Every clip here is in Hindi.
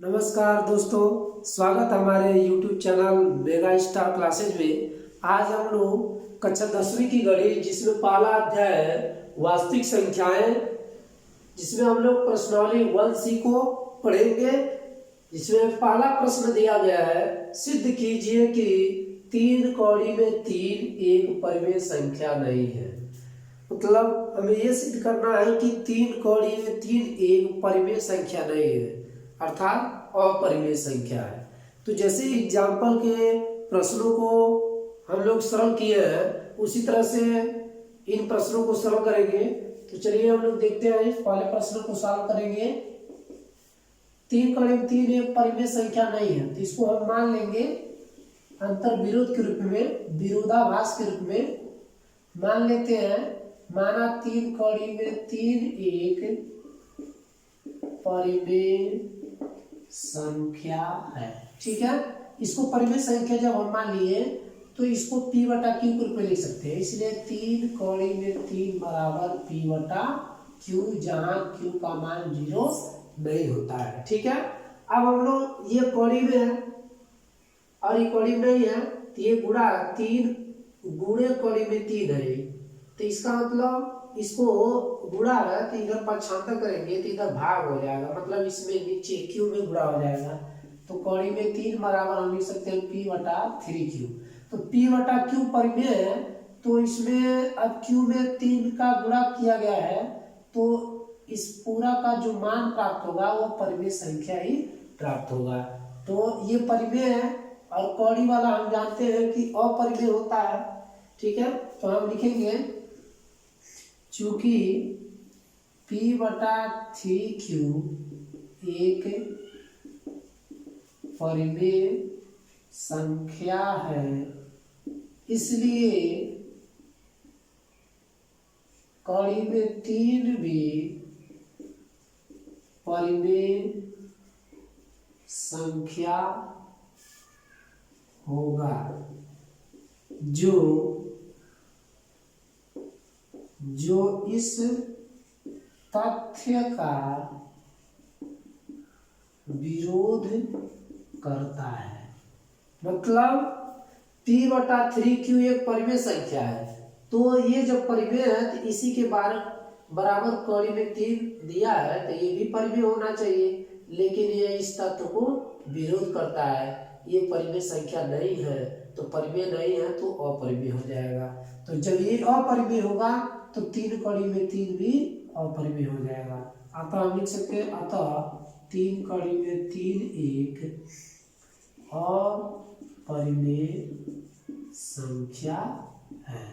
नमस्कार दोस्तों, स्वागत है हमारे YouTube channel mega star classes में। आज हम लोग कक्षा 10वीं की गणित जिसमें पहला अध्याय है वास्तविक संख्याएं, जिसमें हम लोग प्रश्नावली 1C को पढ़ेंगे। जिसमें पहला प्रश्न दिया गया है, सिद्ध कीजिए कि 3 कौड़ी में 3 एक परिमेय संख्या नहीं है। मतलब हमें यह सिद्ध करना है कि 3 कौड़ी में 3 एक परिमेय संख्या नहीं है, अर्थात अपरिमेय संख्या है। तो जैसे एग्जाम्पल के प्रश्नों को हम लोग सरल किए हैं, उसी तरह से इन प्रश्नों को सरल करेंगे। तो चलिए हम लोग देखते हैं, पहले प्रश्न को सॉल्व करेंगे। 3 कौड़ी में 3 एक परिमेय संख्या नहीं है, तो इसको हम मान लेंगे अंतर विरोध के रूप में, विरोधाभास के रूप में मान लेते हैं। माना 3 कौड़ी में 3 एक परिमेय संख्या है, ठीक है। इसको परिमेय संख्या जब हम मान लिए तो इसको P बटा Q के रूप में लिख सकते हैं। इसलिए 3 कौड़ी में 3 बराबर P बटा Q, जहां Q का मान 0 नहीं होता है, ठीक है। अब हम लोग ये कौड़ी में है और ये कौड़ी में नहीं है, तो ये गुणा 3 गुणे कौड़ी में 3 है, तो इसका मतलब इसको गुणा है तो इधर पक्षांतर करेंगे तो इधर भाग हो जाएगा, मतलब इसमें नीचे Q में गुणा हो जाएगा। तो कौड़ी में 3 बराबर हम लिख सकते हैं P बटा 3Q। तो P बटा Q परिमेय है, तो इसमें अब Q में 3 का गुणा किया गया है, तो इस पूरा का जो मान प्राप्त होगा वो परिमेय संख्या ही प्राप्त होगा। तो ये परिमेय है और कौड़ी वाला हम जानते हैं कि अपरिमेय होता है, ठीक है। तो हम लिखेंगे चूंकि P बटा 3Q एक परिमेय संख्या है, इसलिए कौड़ी में 3 भी परिमेय संख्या होगा, जो इस तथ्य का विरोध करता है। मतलब P बटा 3Q एक परिमेय संख्या है, तो ये जब परिमेय है तो इसी के बराबर कौड़ी में 3 दिया है, तो ये भी परिमेय होना चाहिए, लेकिन ये इस तत्व को विरोध करता है। ये परिमेय संख्या नहीं है, तो परिमेय नहीं है तो अपरिमेय हो जाएगा। तो जब ये अपरिमेय होगा तो 3 कौड़ी में 3 भी अपरिमेय हो जाएगा। अतः हम लिख सकते हैं, अतः 3 कौड़ी में 3 एक अपरिमेय संख्या है,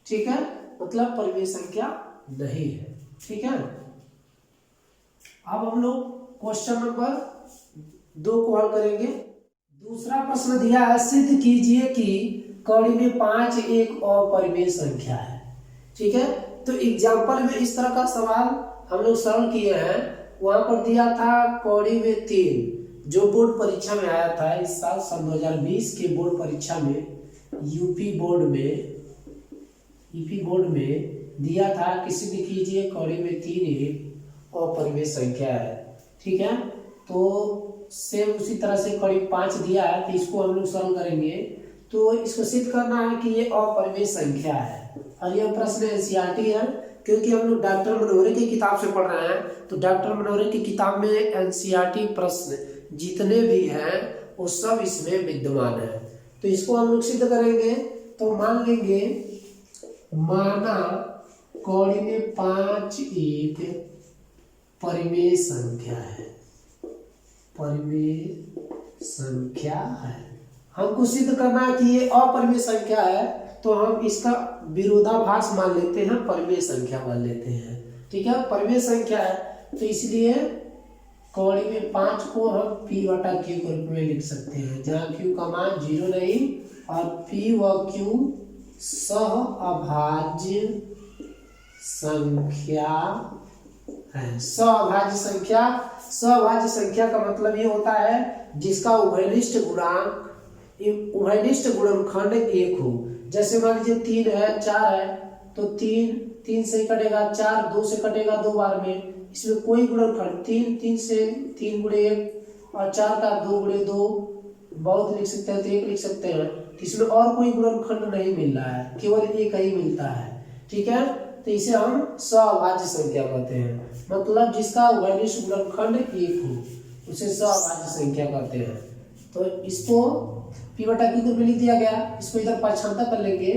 ठीक है। मतलब परिमेय संख्या नहीं है, ठीक है। अब हम लोग क्वेश्चन नंबर 2 को हल करेंगे। दूसरा प्रश्न दिया है, सिद्ध कीजिए कि कौड़ी में 5 एक अपरिमेय संख्या है, ठीक है। तो एग्जाम्पल में इस तरह का सवाल हम लोग सरल किए हैं। वहां पर दिया था कौड़ी में 3, जो बोर्ड परीक्षा में आया था इस साल, सन 2020 के बोर्ड परीक्षा में, यूपी बोर्ड में दिया था कि सिद्ध कीजिए कौड़ी में 3 एक अपरिमेय संख्या है, ठीक है। तो सेम उसी तरह से कौड़ी 5 दिया है, तो इसको हम लोग सरल करेंगे। तो इसको सिद्ध करना है कि ये अपरिमेय संख्या है, और यह प्रश्न NCERT है, क्योंकि हम लोग डॉक्टर मनोहरे की किताब से पढ़ रहे हैं। तो डॉक्टर मनोहरे की किताब में NCERT प्रश्न जितने भी हैं वो सब इसमें विद्यमान है। तो इसको हम लोग सिद्ध करेंगे। तो मान लेंगे, माना कौड़ी में 5 एक परिमेय संख्या है, परिमेय संख्या है। हमको सिद्ध करना है कि ये अपरिमेय संख्या है, तो हम इसका विरोधाभास मान लेते हैं, परिमेय संख्या मान लेते हैं, ठीक है। परिमेय संख्या है, तो इसलिए कौड़ी में 5 को हम P बटा Q के रूप में लिख सकते हैं, जहाँ Q का मान 0 नहीं और P व Q सहअभाज्य संख्या है। सहअभाज्य संख्या का मतलब ये होता है जिसका उभयनिष्ठ गुणनखंड 1 हो। जैसे मान लीजिए 3 है, 4 है, तो 3 से कटेगा 4, 2 से कटेगा 2 बार में, इसमें कोई गुणनखंड 3 से 3 गुणे 1 और 4 का 2 गुणे 2 बहुत लिख सकते हैं तो 1 लिख सकते हैं। इसमें और कोई गुणनखंड नहीं मिल रहा है, केवल एक ही मिलता है। ठीक है, तो इसे हम सअभाज्य संख्या कहते हैं, मतलब जिसका उभयनिष्ठ गुणनखंड 1 हो उसे सअभाज्य संख्या कहते हैं। तो इसको p बटा q के रूप में लिख दिया गया। इसको इधर पक्षांतर कर लेंगे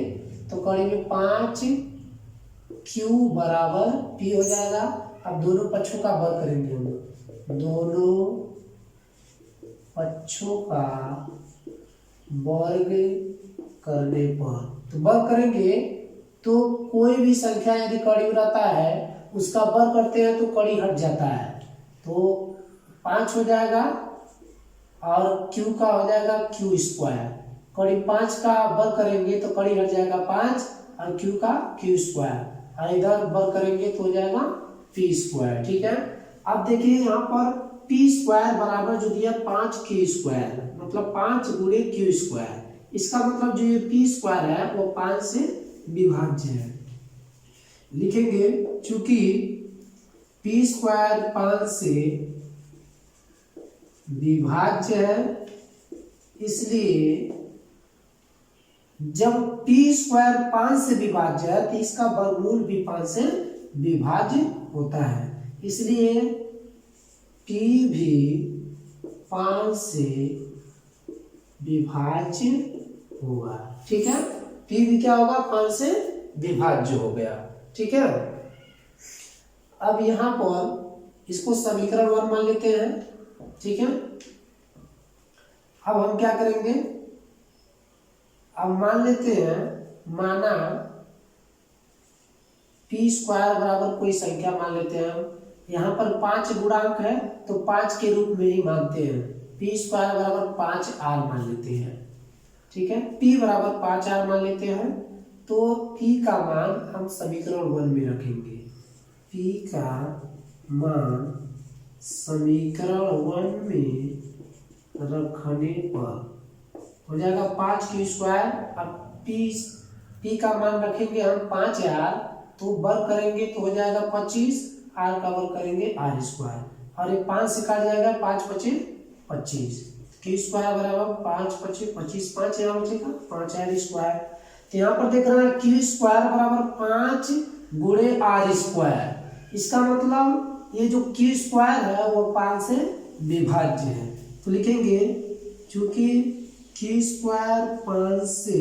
तो कड़ी में 5q बराबर p हो जाएगा। अब दोनों पक्षों का वर्ग करेंगे हम, दोनों पक्षों का वर्ग करने पर, तो वर्ग करेंगे तो कोई भी संख्या यदि कड़ी में रहता है उसका वर्ग करते हैं तो कड़ी हट जाता है, तो 5 हो जाएगा और q का हो जाएगा q स्क्वायर। कड़ी 5 का वर्ग करेंगे तो कड़ी हट जाएगा 5 और q का q स्क्वायर, और इधर वर्ग करेंगे तो हो जाएगा p स्क्वायर। ठीक है, अब देखिए यहाँ पर p स्क्वायर बराबर जो दिया 5q स्क्वायर, मतलब 5 गुणे q स्क्वायर। इसका मतलब जो ये p स्क्वायर है वो 5 से विभाज्य है। लिखेंगे चूंकि p स्क्वायर 5 से विभाज्य है, इसलिए जब p स्क्वायर 5 से विभाज्य है तो इसका वर्गमूल भी 5 से विभाज्य होता है, इसलिए p भी 5 से विभाज्य होगा। ठीक है, p भी क्या होगा, 5 से विभाज्य हो गया। ठीक है, अब यहां पर इसको समीकरण 1 मान लेते हैं। ठीक है, अब हम क्या करेंगे, अब मान लेते हैं, माना p स्क्वायर बराबर कोई संख्या मान लेते हैं हम, यहाँ पर 5 गुणांक है तो 5 के रूप में ही मानते हैं, p स्क्वायर बराबर 5r मान लेते हैं। ठीक है, p बराबर 5r मान लेते हैं, तो p का मान हम समीकरण 1 में रखेंगे। p का मान समीकरण 1 में रखने पर हो जाएगा 5q स्क्वायर। अब p का मान रखेंगे हम 5r, तो वर्ग करेंगे तो हो जाएगा 25, r का वर्ग करेंगे r स्क्वायर, और ये 5 से काट जाएगा, 5 पचे 25, q स्क्वायर बराबर 5 पचे 25, 5 यहाँ बचेगा 5r स्क्वायर। तो यहाँ पर देख रहे हैं q स्क्वायर बराबर 5 गुणे r स्क्वायर, इसका मतलब ये जो q स्क्वायर है वो 5 से विभाज्य है, तो लिखेंगे चूंकि q स्क्वायर 5 से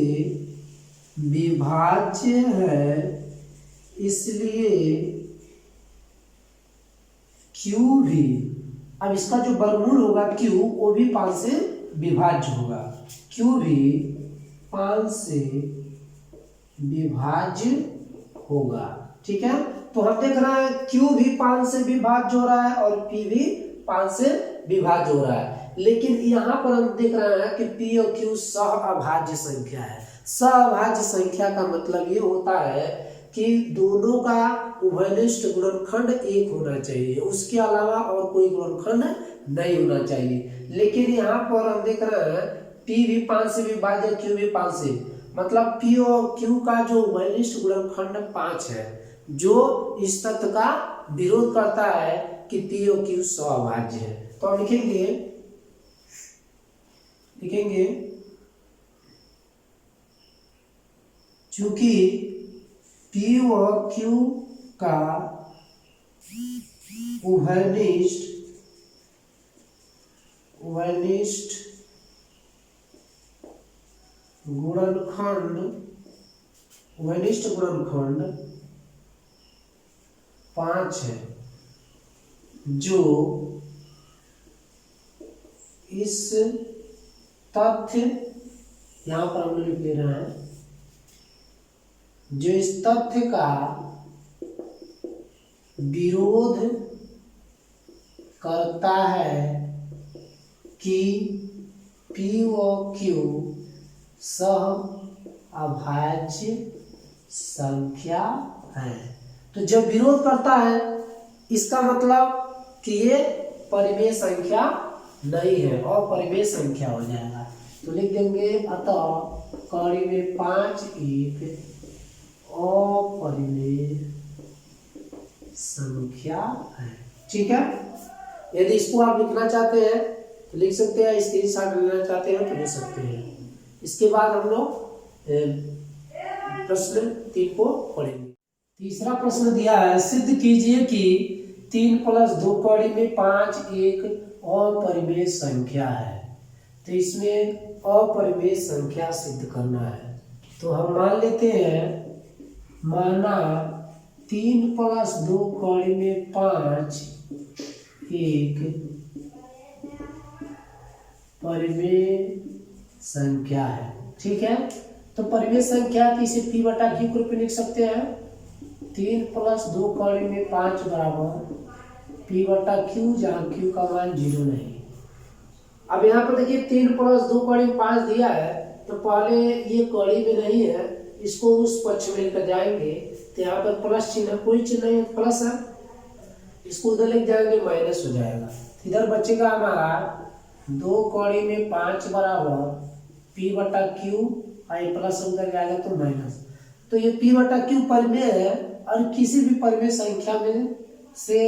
विभाज्य है इसलिए q भी, अब इसका जो वर्गमूल होगा q वो भी 5 से विभाज्य होगा, q भी 5 से विभाज्य होगा। ठीक है, तो हम देख रहे हैं q भी 5 से विभाज्य हो रहा है और p भी 5 से विभाज्य हो रहा है, लेकिन यहाँ पर हम देख रहे हैं कि p और q सहअभाज्य संख्या है। सहअभाज्य संख्या का मतलब ये होता है कि दोनों का उभयनिष्ठ गुणनखंड 1 होना चाहिए, उसके अलावा और कोई गुणनखंड नहीं होना चाहिए। लेकिन यहाँ पर हम देख रहे हैं p भी 5 से विभाज्य, q भी 5 से, मतलब p और q का जो उभयनिष्ठ गुणनखंड 5 है, जो इस तथ्य का विरोध करता है कि p और q सहअभाज्य है। तो हम लिखेंगे चूंकि p और q का उभयनिष्ठ गुणनखंड 5 है, जो इस तथ्य, यहां पर हम लिख ले रहे हैं, जो इस तथ्य का विरोध करता है कि p और q सहअभाज्य संख्या है। तो जब विरोध करता है इसका मतलब कि ये परिमेय संख्या नहीं है, अपरिमेय संख्या हो जाएगा। तो लिख देंगे अतः कड़ी में 5 एक अपरिमेय संख्या है। ठीक है, यदि इसको आप लिखना चाहते हैं तो लिख सकते हैं, स्क्रीनशॉट लेना चाहते हैं तो ले सकते हैं। इसके बाद हम लोग प्रश्न 3 को पढ़ेंगे। तीसरा प्रश्न दिया है, सिद्ध कीजिए कि 3 + 2 कड़ी में 5 एक अपरिमेय संख्या है। तो इसमें अपरिमेय संख्या सिद्ध करना है। तो हम मान लेते हैं, माना 3 + 2 कड़ी में 5 एक परिमेय संख्या है। ठीक है, तो परिमेय संख्या की इसे p बटा q के रूप में लिख सकते हैं। 3 + 2 कड़ी में 5 बराबर p बटा q, जहाँ q का मान 0 नहीं। अब यहाँ पर देखिए 3 + 2 कड़ी में 5 दिया है, तो पहले ये कड़ी में नहीं है, इसको उस पक्ष में लेकर जाएंगे। तो यहाँ पर प्लस चिन्ह, कोई चिन्ह नहीं है, प्लस है, इसको उधर लेके जाएंगे माइनस हो जाएगा। इधर बचेगा हमारा 2 कड़ी में 5 बराबर p बटा q, आई प्लस उधर जाएगा तो माइनस। तो ये p बटा q परिमेय है, और किसी भी परिमेय संख्या में से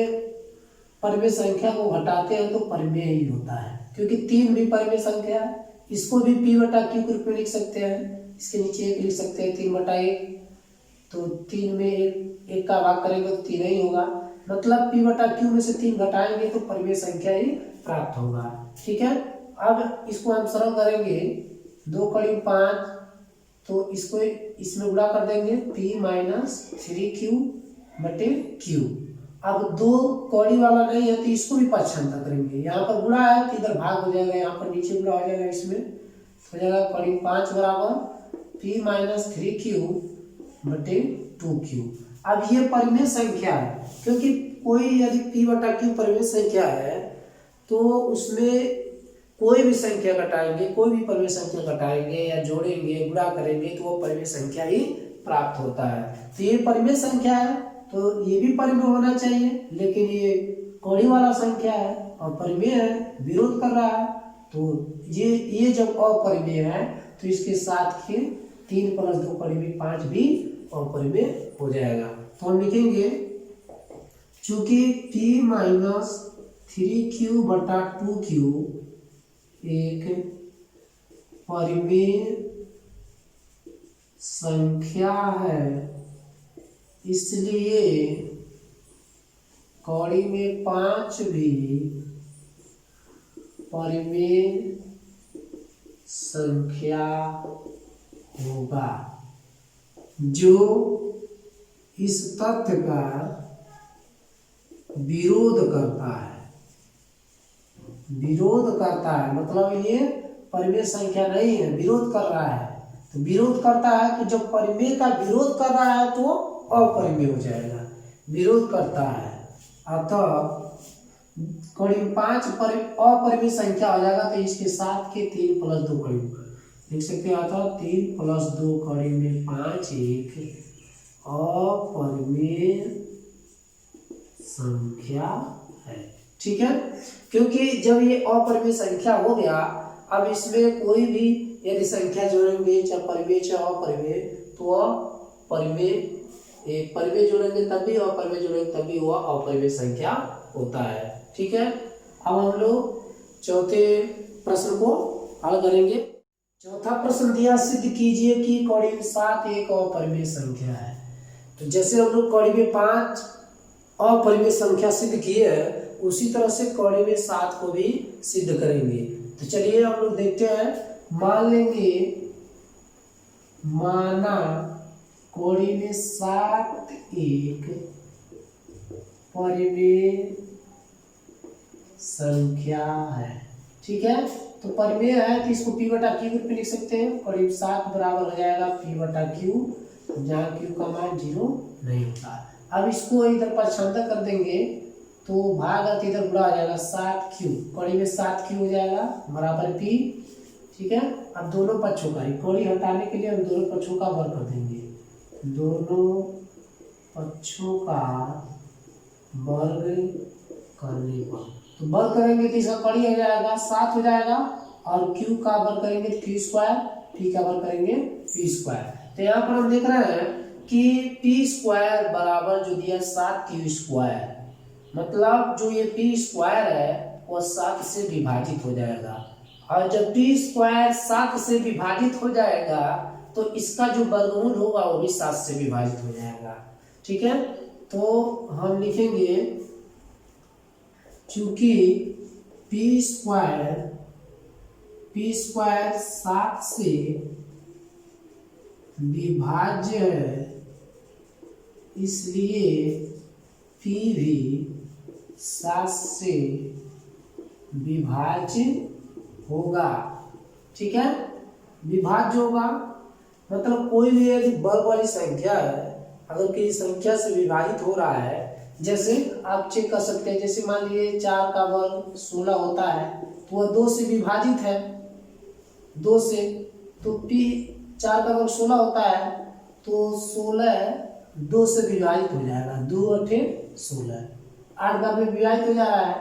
परिमेय संख्या को घटाते हैं तो परिमेय ही होता है, क्योंकि 3 भी परिमेय संख्या है। इसको भी p बटा q के रूप में लिख सकते हैं, इसके नीचे 1 लिख सकते हैं, 3 बटा 1। तो 3 में 1 का भाग करेंगे तो 3 ही होगा, मतलब p बटा q में से 3 घटाएंगे तो परिमेय संख्या ही प्राप्त होगा। ठीक है, अब इसको हम सरल करेंगे, 2 कड़ी 5, तो इसको इसमें गुणा कर देंगे, p - 3q बटे q। अब 2 कड़ी वाला नहीं है तो इसको भी पक्षांतर करेंगे, यहाँ पर गुणा है तो इधर भाग हो जाएगा, यहाँ पर नीचे गुणा हो जाएगा, इसमें हो जाएगा कड़ी 5 बराबर p - 3q बटे 2q। अब ये परिमेय संख्या है, क्योंकि कोई यदि p बटा q परिमेय संख्या है तो उसमें कोई भी संख्या घटाएंगे, कोई भी परिमेय संख्या घटाएंगे या जोड़ेंगे, गुणा करेंगे तो वो परिमेय संख्या ही प्राप्त होता है। तो ये परिमेय संख्या है, तो ये भी परिमेय होना चाहिए, लेकिन ये कड़ी वाला संख्या है और परिमेय है, विरोध कर रहा है। तो ये जब अपरिमेय है तो इसके साथ के 3 + 2 कड़ी में 5 भी अपरिमेय हो जाएगा। तो हम लिखेंगे, चूंकि p - 3q बटा 2q एक परिमेय संख्या है, इसलिए कड़ी में 5 भी परिमेय संख्या होगा, जो इस तथ्य का विरोध करता है। विरोध करता है मतलब ये परिमेय संख्या नहीं है, विरोध कर रहा है। तो विरोध करता है तो जब परिमेय का विरोध कर रहा है तो अपरिमेय हो जाएगा, विरोध करता है। अतः कड़ी 5 अपरिमेय संख्या हो जाएगा, तो इसके साथ के 3 + 2 कड़ी लिख सकते हैं। अतः 3 + 2 कड़ी में 5 एक अपरिमेय संख्या है। ठीक है, क्योंकि जब ये अपरिमेय संख्या हो गया, अब इसमें कोई भी यदि संख्या जोड़ेंगे, चाहे परिमेय चाहे अपरिमेय, तो परिमेय जोड़ेंगे तब भी, अपरिमेय जोड़ेंगे तब भी वह अपरिमेय संख्या होता है। ठीक है, अब हम लोग चौथे प्रश्न को हल करेंगे। चौथा प्रश्न दिया, सिद्ध कीजिए कि कड़ी में 7 एक अपरिमेय संख्या है। तो जैसे हम लोग कड़ी में 5 अपरिमेय संख्या सिद्ध किए हैं, उसी तरह से कड़ी में 7 को भी सिद्ध करेंगे। तो चलिए हम लोग देखते हैं, मान लेंगे, माना कड़ी में 7 एक परिमेय संख्या है। ठीक है, तो परिमेय है तो इसको p बटा q पे लिख सकते हैं। कड़ी 7 बराबर हो जाएगा p बटा q, जहाँ q का मान 0 नहीं होता। अब इसको इधर पक्षांतर कर देंगे तो भाग इधर गुणा हो जाएगा, 7q, कड़ी में 7q हो जाएगा बराबर p। ठीक है, अब दोनों पक्षों का, कड़ी हटाने के लिए हम दोनों पक्षों का वर्ग कर देंगे, दोनों पक्षों का वर्ग करने पर, तो वर्ग करेंगे तो इसका कड़ी हो जाएगा 7 हो जाएगा, और q का वर्ग करेंगे तो q स्क्वायर, p का वर्ग करेंगे p स्क्वायर। तो यहाँ पर हम देख रहे हैं कि p स्क्वायर बराबर जो दिया 7q स्क्वायर, मतलब जो ये p स्क्वायर है वह 7 से विभाजित हो जाएगा। और जब टी स्क्वायर 7 से विभाजित हो जाएगा तो इसका जो वर्गमूल होगा वो भी 7 से विभाजित हो जाएगा। ठीक है, तो हम लिखेंगे चूंकि पी स्क्वायर 7 से विभाज्य है, इसलिए पी भी 7 से विभाज्य होगा। ठीक है, विभाज्य होगा मतलब कोई भी यदि वर्ग वाली संख्या है, अगर किसी संख्या से विभाजित हो रहा है, जैसे आप चेक कर सकते हैं, जैसे मान लीजिए 4 का वर्ग 16 होता है तो वह 2 से विभाजित है, 2 से, तो पी 4 का वर्ग 16 होता है तो 16 2 से विभाजित हो जाएगा, 2 8 16, 8 बार में विभाजित हो जा रहा है।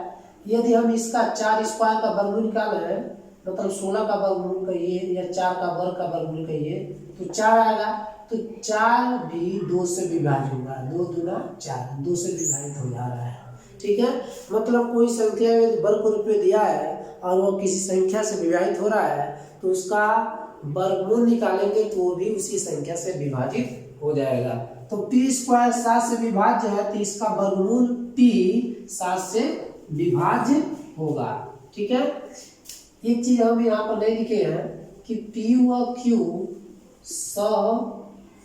यदि हम इसका 4 स्क्वायर का वर्गमूल निकाल रहे हैं, मतलब 16 का वर्गमूल कहिए या 4 का वर्ग का वर्गमूल कहिए तो 4 आएगा, तो 4 भी 2 से विभाजित होगा, 2 दूना 4, 2 से विभाजित हो जा रहा है। ठीक है, मतलब कोई संख्या में वर्ग के रूप में दिया है और वो किसी संख्या से विभाजित हो रहा है तो उसका वर्गमूल निकालेंगे तो वो भी उसी संख्या से विभाजित हो जाएगा। तो पी स्क्वायर 7 से विभाज्य है तो इसका वर्गमूल पी 7 से विभाज्य होगा। ठीक है, एक चीज हम यहाँ पर नहीं लिखे हैं कि पी व क्यू सअभाज्य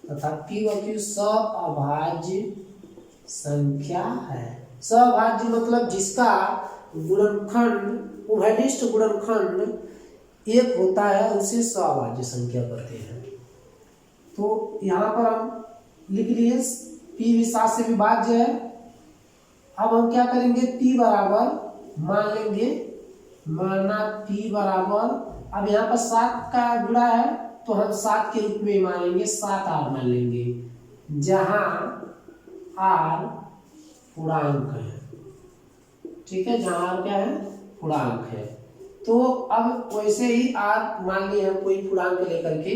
तथा पी व क्यू सअभाज्य संख्या है। सअभाज्य मतलब जिसका गुणनखंड उभयनिष्ठ गुणनखंड एक होता है उसे सअभाज्य संख्या कहते हैं। तो यहाँ पर हम लिख लिए पी भी 7 से विभाज्य है। अब हम क्या करेंगे, पी बराबर मान लेंगे, माना पी बराबर, अब यहाँ पर 7 का गुणा है तो हम 7 के रूप में मान लेंगे, 7 आर मान लेंगे, जहां आर पूर्णांक है। ठीक है, जहां आर क्या है, पूर्णांक है। तो अब वैसे ही आर मान लिए हम कोई पूर्णांक लेकर के,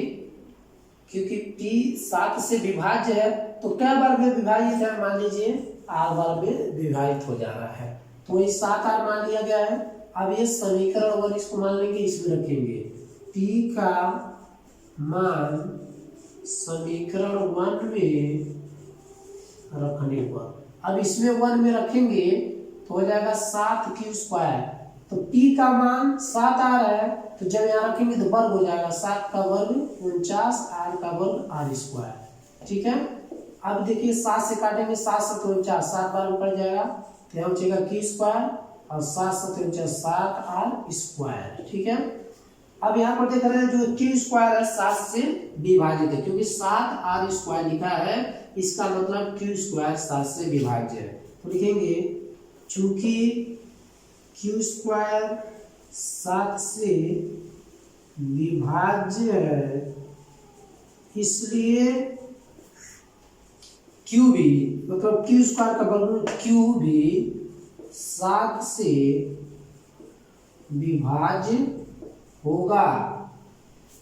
क्योंकि पी 7 से विभाज्य है तो क्या बार में विभाजित है, मान लीजिए आर बार में विभाजित हो जा रहा है, तो वही 7 आर मान लिया गया है। अब ये समीकरण 1 इसको मान लेंगे, इसमें रखेंगे पी का मान समीकरण 1 में रखने पर, अब इसमें 1 में रखेंगे तो हो जाएगा 7 क्यू स्क्वायर, तो पी का मान 7 आ रहा है तो जब यहाँ रखेंगे तो वर्ग हो जाएगा, 7 का वर्ग 49, आर का वर्ग आर स्क्वायर। ठीक है, अब देखिए 7 से काटेंगे, 7 7 49, 7 बार में पड़ जाएगा तो यहाँ बचेगा क्यू स्क्वायर और 7 7 49 7 आर स्क्वायर। ठीक है, अब यहाँ पर देख रहे हैं जो क्यू स्क्वायर है 7 से विभाजित है, क्योंकि 7 आर स्क्वायर लिखा है, इसका मतलब क्यू स्क्वायर 7 से विभाज्य है। तो लिखेंगे चूंकि क्यू स्क्वायर 7 से विभाज्य है, इसलिए क्यू भी, मतलब क्यू स्क्वायर का वर्गमूल क्यू भी 7 से विभाज्य होगा,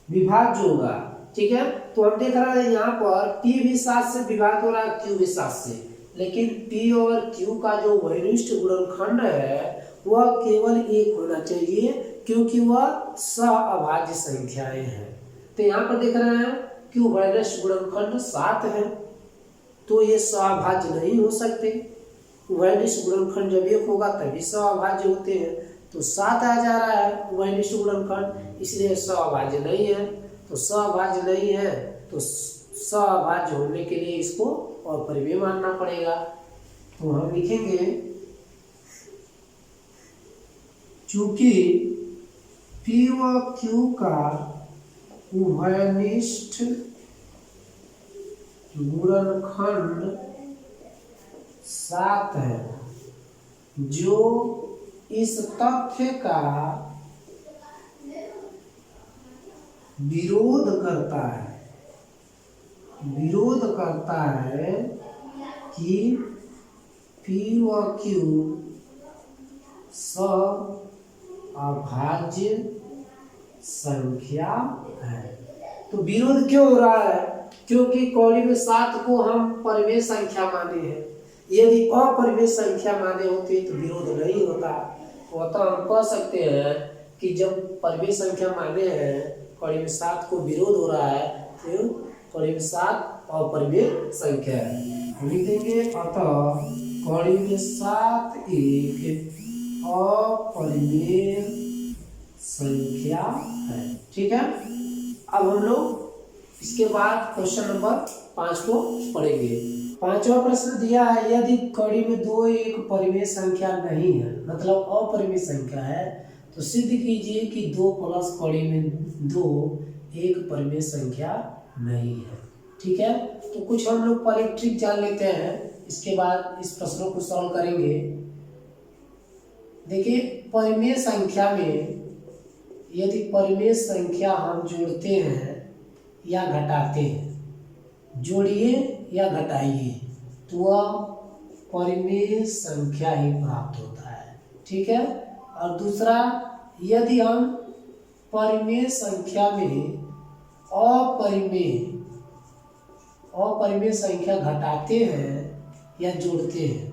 विभाज्य होगा। ठीक है, तो हम देख रहे हैं यहाँ पर पी भी 7 से विभाजित हो रहा है, क्यू भी 7 से, लेकिन पी और क्यू का जो वैनिष्ठ गुणनखंड है वह केवल 1 होना चाहिए, क्योंकि वह सअभाज्य संख्याएं हैं। तो यहाँ पर देख रहे हैं क्यू वैनिष्ठ गुणनखंड 7 है तो ये सअभाज्य नहीं हो सकते, वैनिष्ठ गुणनखंड जब 1 होगा तभी सअभाज्य होते हैं, तो 7 आ जा रहा है वैनिष्ठ गुणनखंड, इसलिए सअभाज्य नहीं है। तो सअभाज्य नहीं है तो सअभाज्य होने के लिए इसको और परिमेय मानना पड़ेगा। तो हम लिखेंगे चूंकि पी व क्यू का उभयनिष्ठ गुणनखंड 7 है, जो इस तथ्य का विरोध करता है कि पी व क्यू सअभाज्य संख्या है। तो विरोध क्यों हो रहा है, क्योंकि कौड़ी में 7 को हम परिमेय संख्या माने हैं, यदि अपरिमेय संख्या माने होते तो विरोध नहीं होता। तो अतः हम कह सकते हैं कि जब परिमेय संख्या माने हैं कड़ी में 7 को विरोध हो रहा है तो कड़ी में 7 अपरिमेय संख्या है। लिख देंगे अतः कड़ी में 7 एक अपरिमेय संख्या है। ठीक है, अब हम लोग इसके बाद क्वेश्चन नंबर 5 को पढ़ेंगे। 5वां प्रश्न दिया है, यदि कड़ी में 2 एक परिमेय संख्या नहीं है, मतलब अपरिमेय संख्या है, तो सिद्ध कीजिए कि 2 प्लस कड़ी में 2 एक परिमेय संख्या नहीं है। ठीक है, तो कुछ हम लोग पहले ट्रिक जान लेते हैं, इसके बाद इस प्रश्नों को सॉल्व करेंगे। देखिए, परिमेय संख्या में यदि परिमेय संख्या हम जोड़ते हैं या घटाते हैं, जोड़िए या घटाइए, तो वह परिमेय संख्या ही प्राप्त होता है। ठीक है, और दूसरा, यदि हम परिमेय संख्या में अपरिमेय संख्या घटाते हैं या जोड़ते हैं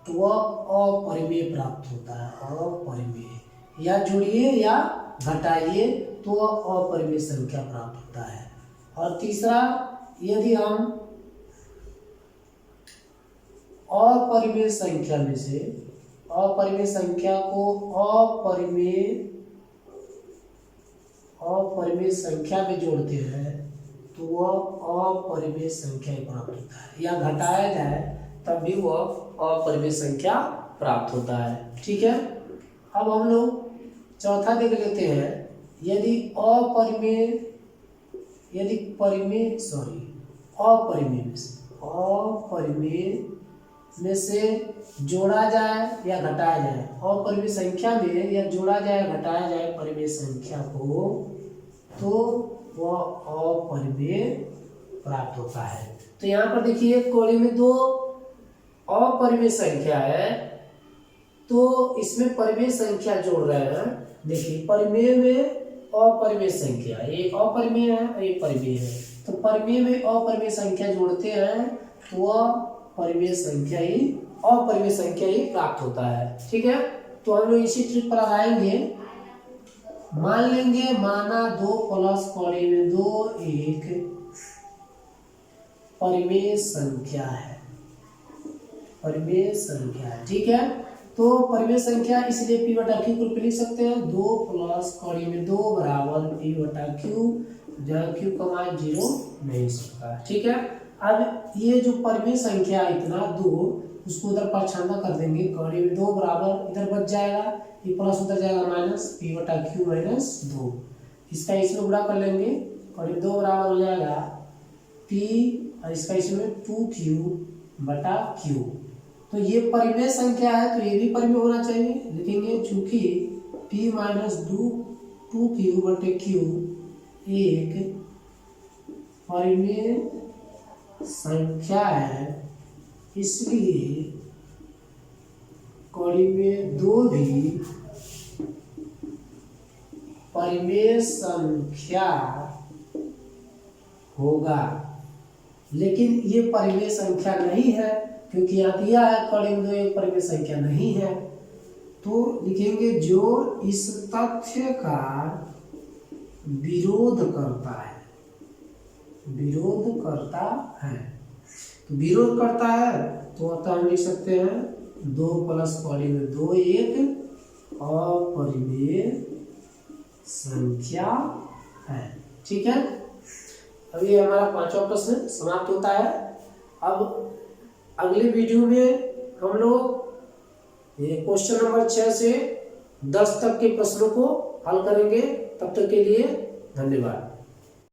तो वह अपरिमेय प्राप्त होता है। अपरिमेय, या जोड़िए या घटाइए तो वह अपरिमेय संख्या प्राप्त होता है। और तीसरा, यदि हम अपरिमेय संख्या में से अपरिमेय संख्या को अपरिमेय संख्या में जोड़ते हैं तो वह अपरिमेय संख्या प्राप्त होता है, या घटाया जाए तब भी वह अपरिमेय संख्या प्राप्त होता है। ठीक है, अब हम लोग चौथा देख लेते हैं। यदि अपरिमेय में से जोड़ा जाए या घटाया जाए, अपरिमेय संख्या में या जोड़ा जाए घटाया जाए परिमेय संख्या को, तो वह अपरिमेय प्राप्त होता है। तो यहाँ पर देखिए, कड़ी में 2 अपरिमेय संख्या है, तो इसमें परिमेय संख्या जोड़ रहे हैं। देखिए, परिमेय में अपरिमेय संख्या, एक अपरिमेय है एक परिमेय है, तो परिमेय में अपरिमेय संख्या जोड़ते हैं तो वह अपरिमेय संख्या ही प्राप्त होता है। ठीक है, तो हम लोग इसी ट्रिक पर आएंगे। मान लेंगे, माना 2 प्लस कड़ी में 2 एक परिमेय संख्या है। ठीक है, तो परिमेय संख्या इसलिए p बटा q को लिख सकते हैं। 2 प्लस कड़ी में 2 बराबर p बटा q, जहाँ q का मान 0 नहीं सकता। ठीक है, अब ये जो परिमेय संख्या इतना 2, उसको उधर परछाना कर देंगे। कड़ी में 2 बराबर इधर बच जाएगा, ये प्लस उधर जाएगा माइनस p बटा q माइनस 2। इसका इसमें गुणा कर लेंगे, कड़ी में 2 बराबर हो जाएगा p, और इसका इसमें 2q बटा q। तो ये परिमेय संख्या है तो ये भी परिमेय होना चाहिए। लिखेंगे चूंकि p माइनस 2q बटे q एक परिमेय संख्या है, इसलिए कड़ी में 2 भी परिमेय संख्या होगा। लेकिन ये परिमेय संख्या नहीं है, क्योंकि यहाँ दिया है कड़ी में 2 एक परिमेय संख्या नहीं है। तो लिखेंगे जो इस तथ्य का विरोध करता है। तो विरोध करता है तो अतः हम लिख सकते हैं 2 प्लस कड़ी में 2 एक अपरिमेय संख्या है। ठीक है, अब ये हमारा 5वां प्रश्न समाप्त होता है। अब अगले वीडियो में हम लोग ये क्वेश्चन नंबर 6 से 10 तक के प्रश्नों को हल करेंगे। तब तक के लिए धन्यवाद।